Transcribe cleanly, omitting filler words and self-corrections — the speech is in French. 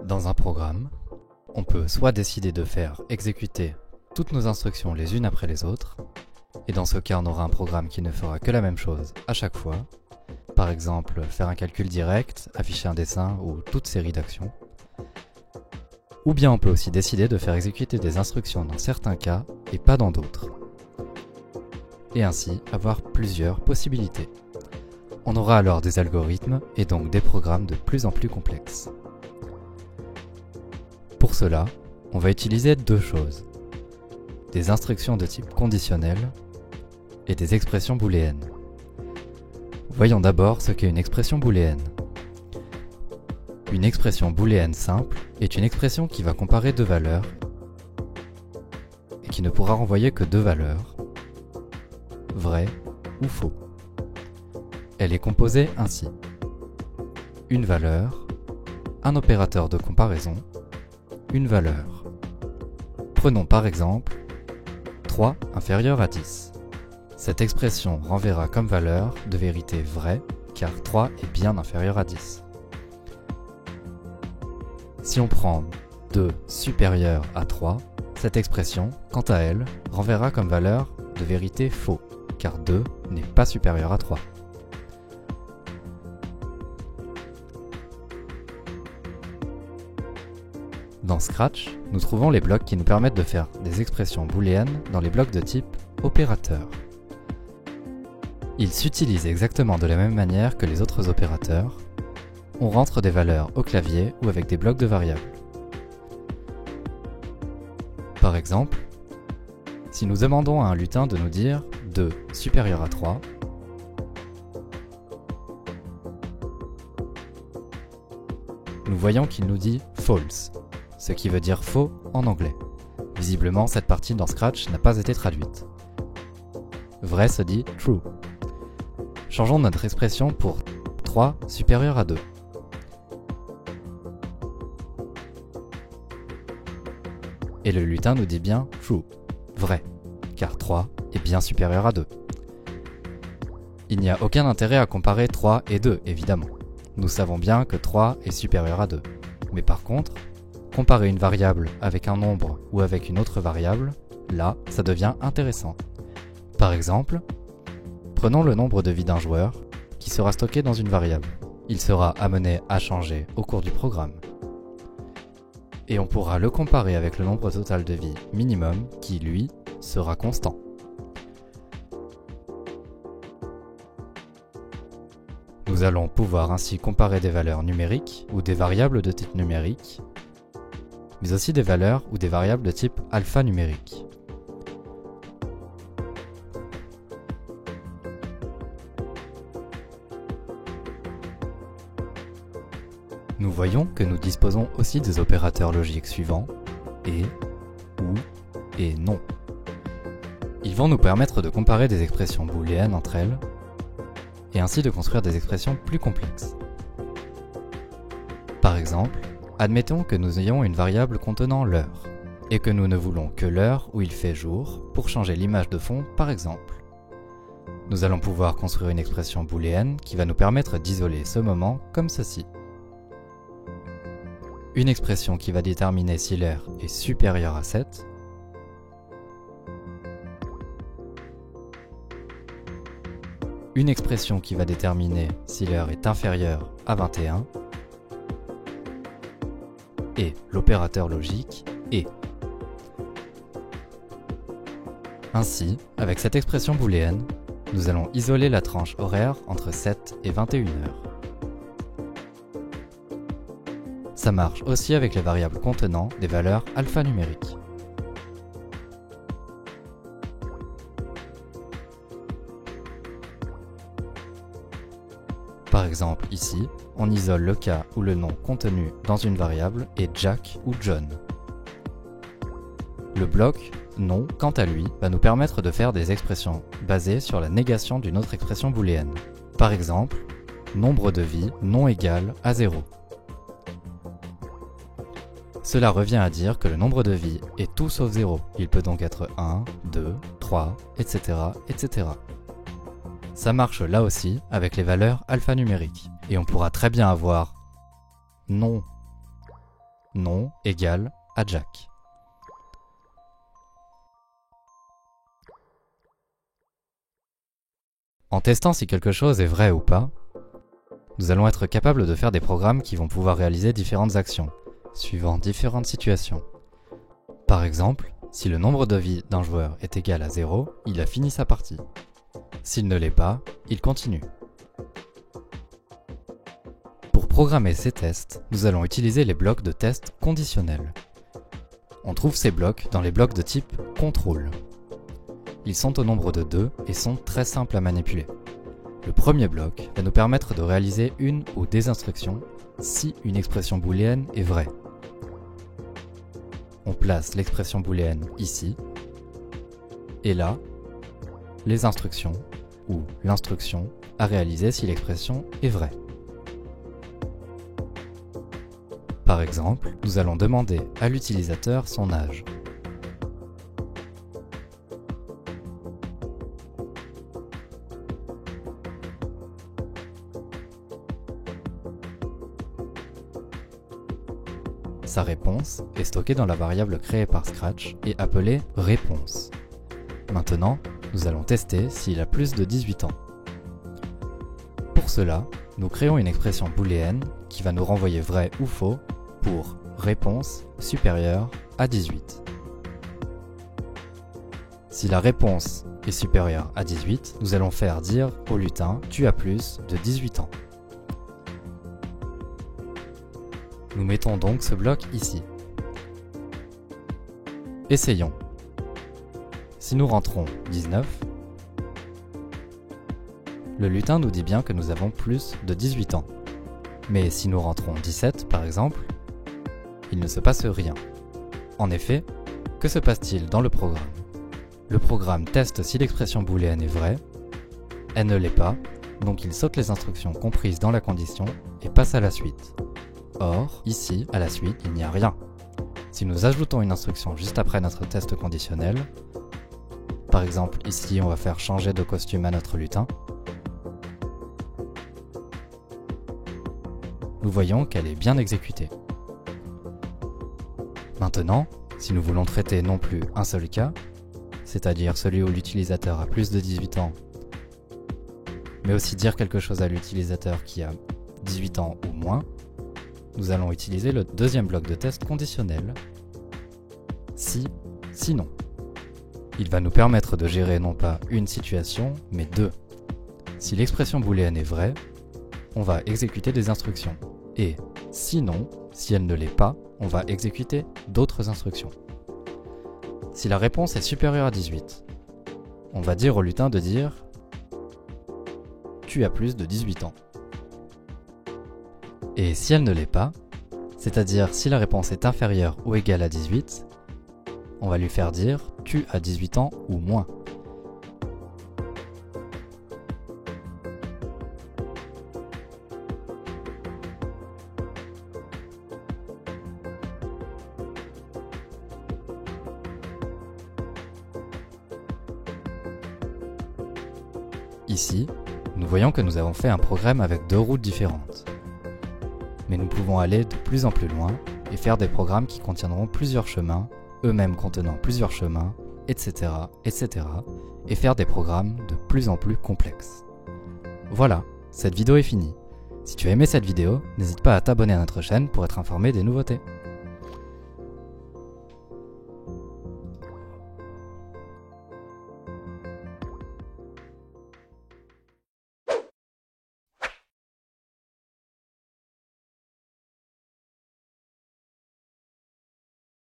Dans un programme, on peut soit décider de faire exécuter toutes nos instructions les unes après les autres, et dans ce cas on aura un programme qui ne fera que la même chose à chaque fois, par exemple faire un calcul direct, afficher un dessin ou toute série d'actions. Ou bien on peut aussi décider de faire exécuter des instructions dans certains cas et pas dans d'autres. Et ainsi avoir plusieurs possibilités. On aura alors des algorithmes et donc des programmes de plus en plus complexes. Pour cela, on va utiliser deux choses. Des instructions de type conditionnel et des expressions booléennes. Voyons d'abord ce qu'est une expression booléenne. Une expression booléenne simple est une expression qui va comparer deux valeurs et qui ne pourra renvoyer que deux valeurs, vrai ou faux. Elle est composée ainsi. Une valeur, un opérateur de comparaison, une valeur. Prenons par exemple 3 inférieur à 10. Cette expression renverra comme valeur de vérité vraie car 3 est bien inférieur à 10. Si on prend 2 supérieur à 3, cette expression, quant à elle, renverra comme valeur de vérité faux car 2 n'est pas supérieur à 3. Dans Scratch, nous trouvons les blocs qui nous permettent de faire des expressions booléennes dans les blocs de type opérateur. Ils s'utilisent exactement de la même manière que les autres opérateurs. On rentre des valeurs au clavier ou avec des blocs de variables. Par exemple, si nous demandons à un lutin de nous dire 2 supérieur à 3, nous voyons qu'il nous dit false, ce qui veut dire faux en anglais. Visiblement, cette partie dans Scratch n'a pas été traduite. Vrai se dit true. Changeons notre expression pour 3 supérieur à 2. Et le lutin nous dit bien true, vrai, car 3 est bien supérieur à 2. Il n'y a aucun intérêt à comparer 3 et 2, évidemment. Nous savons bien que 3 est supérieur à 2. Mais par contre, comparer une variable avec un nombre ou avec une autre variable, là, ça devient intéressant. Par exemple, prenons le nombre de vies d'un joueur qui sera stocké dans une variable. Il sera amené à changer au cours du programme. Et on pourra le comparer avec le nombre total de vies minimum qui, lui, sera constant. Nous allons pouvoir ainsi comparer des valeurs numériques ou des variables de type numérique, mais aussi des valeurs ou des variables de type alphanumérique. Nous voyons que nous disposons aussi des opérateurs logiques suivants et, ou et non. Ils vont nous permettre de comparer des expressions booléennes entre elles et ainsi de construire des expressions plus complexes. Par exemple, admettons que nous ayons une variable contenant l'heure et que nous ne voulons que l'heure où il fait jour pour changer l'image de fond par exemple. Nous allons pouvoir construire une expression booléenne qui va nous permettre d'isoler ce moment comme ceci. Une expression qui va déterminer si l'heure est supérieure à 7, une expression qui va déterminer si l'heure est inférieure à 21, et l'opérateur logique et. Ainsi, avec cette expression booléenne, nous allons isoler la tranche horaire entre 7 et 21 heures. Ça marche aussi avec les variables contenant des valeurs alphanumériques. Par exemple ici, on isole le cas où le nom contenu dans une variable est Jack ou John. Le bloc nom, quant à lui, va nous permettre de faire des expressions basées sur la négation d'une autre expression booléenne. Par exemple, nombre de vies non égal à 0. Cela revient à dire que le nombre de vies est tout sauf 0. Il peut donc être 1, 2, 3, etc., etc. Ça marche là aussi avec les valeurs alphanumériques. Et on pourra très bien avoir non non égale à Jack. En testant si quelque chose est vrai ou pas, nous allons être capables de faire des programmes qui vont pouvoir réaliser différentes actions, suivant différentes situations. Par exemple, si le nombre de vies d'un joueur est égal à 0, il a fini sa partie. S'il ne l'est pas, il continue. Pour programmer ces tests, nous allons utiliser les blocs de tests conditionnels. On trouve ces blocs dans les blocs de type contrôle. Ils sont au nombre de 2 et sont très simples à manipuler. Le premier bloc va nous permettre de réaliser une ou des instructions si une expression booléenne est vraie. On place l'expression booléenne ici, et là, les instructions ou l'instruction à réaliser si l'expression est vraie. Par exemple, nous allons demander à l'utilisateur son âge. Sa réponse est stockée dans la variable créée par Scratch et appelée réponse. Maintenant, nous allons tester s'il a plus de 18 ans. Pour cela, nous créons une expression booléenne qui va nous renvoyer vrai ou faux pour réponse supérieure à 18. Si la réponse est supérieure à 18, nous allons faire dire au lutin « tu as plus de 18 ans ». Nous mettons donc ce bloc ici. Essayons. Si nous rentrons 19, le lutin nous dit bien que nous avons plus de 18 ans. Mais si nous rentrons 17 par exemple, il ne se passe rien. En effet, que se passe-t-il dans le programme? Le programme teste si l'expression booléenne est vraie, elle ne l'est pas, donc il saute les instructions comprises dans la condition et passe à la suite. Or, ici, à la suite, il n'y a rien. Si nous ajoutons une instruction juste après notre test conditionnel, par exemple ici on va faire changer de costume à notre lutin, nous voyons qu'elle est bien exécutée. Maintenant, si nous voulons traiter non plus un seul cas, c'est-à-dire celui où l'utilisateur a plus de 18 ans, mais aussi dire quelque chose à l'utilisateur qui a 18 ans ou moins, nous allons utiliser le deuxième bloc de test conditionnel, si, sinon. Il va nous permettre de gérer non pas une situation, mais deux. Si l'expression booléenne est vraie, on va exécuter des instructions. Et sinon, si elle ne l'est pas, on va exécuter d'autres instructions. Si la réponse est supérieure à 18, on va dire au lutin de dire « tu as plus de 18 ans ». Et si elle ne l'est pas, c'est-à-dire si la réponse est inférieure ou égale à 18, on va lui faire dire « tu as 18 ans ou moins ». Ici, nous voyons que nous avons fait un programme avec deux routes différentes. Mais nous pouvons aller de plus en plus loin et faire des programmes qui contiendront plusieurs chemins, eux-mêmes contenant plusieurs chemins, etc., etc., et faire des programmes de plus en plus complexes. Voilà, cette vidéo est finie. Si tu as aimé cette vidéo, n'hésite pas à t'abonner à notre chaîne pour être informé des nouveautés.